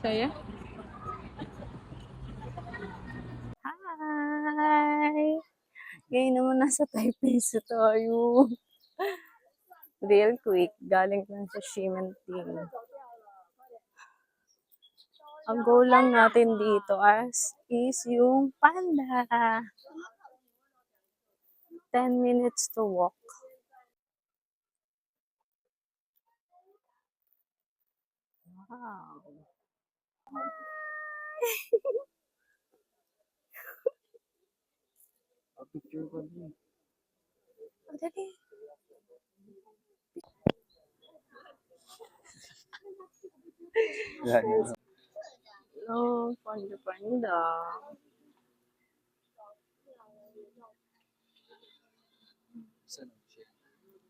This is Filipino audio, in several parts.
Saya? Hi! Ngayon naman nasa Taipei tayo. Real quick, galing lang sa Ximending. Ang goal lang natin dito is yung panda. 10 minutes to walk. Wow. Picture ko din. Oh, dali. Yan. No, panda.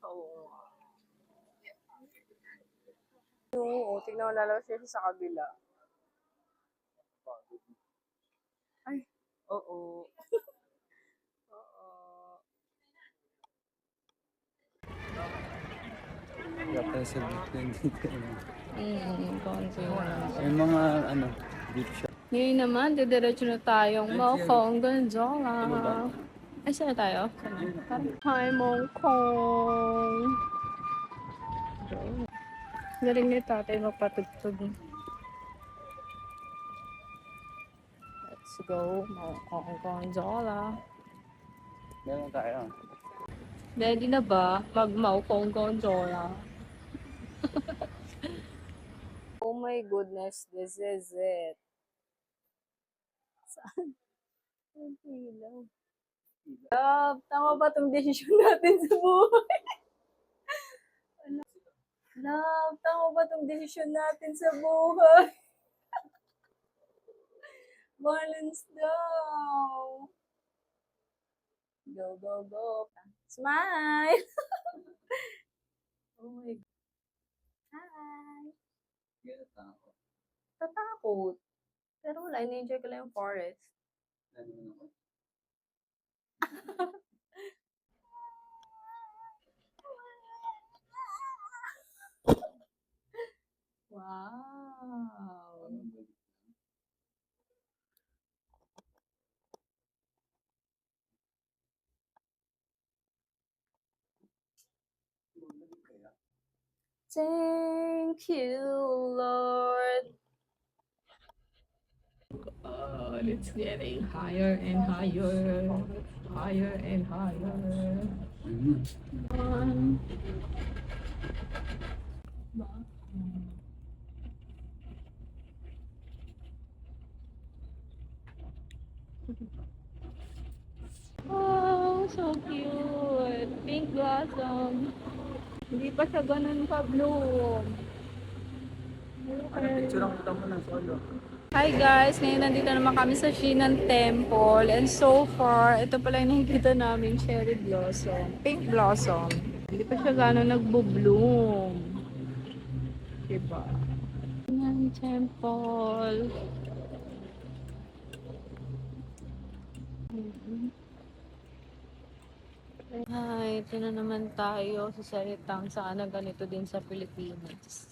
Oo. Oo, tignan mo lalabas siya sa kabila. Ay, oo. Oo. Yata sa gitna dito. Konti lang. May mga gift shop. Ngayon naman, didiretso na tayong Mokong Gonzola. Ay, saan na tayo? Hi, Mokong! Galing ni tatay magpatugtog. Let's go, Mokong Gonzola. Meron tayo. Ready na ba? Mag-Mokong Gonzola. Oh my goodness, this is it. Saan? Ang ilaw. Love, tama ba itong desisyon natin sa buhay? Love, tama ba itong desisyon natin sa buhay? Balance daw. Go, go, go. Smile! Oh my God. Hi! Tatakot. Pero wala, in-enjoy ko lang yung forest. Wow! Thank you, Lord. It's getting higher and higher. Higher and higher. Oh, so cute. Pink blossom. Hindi pa siya ganun pa-bloom. Picture lang kita mo ng solo. Hi guys! Ngayon nandito naman kami sa Shinan Temple. And so far, ito pala yung nakikita namin cherry blossom. Pink blossom. Hindi pa siya gano'n nagbo-bloom. Diba? Shinan Temple. Hi, ito na naman tayo sa salitang sana ganito din sa Pilipinas.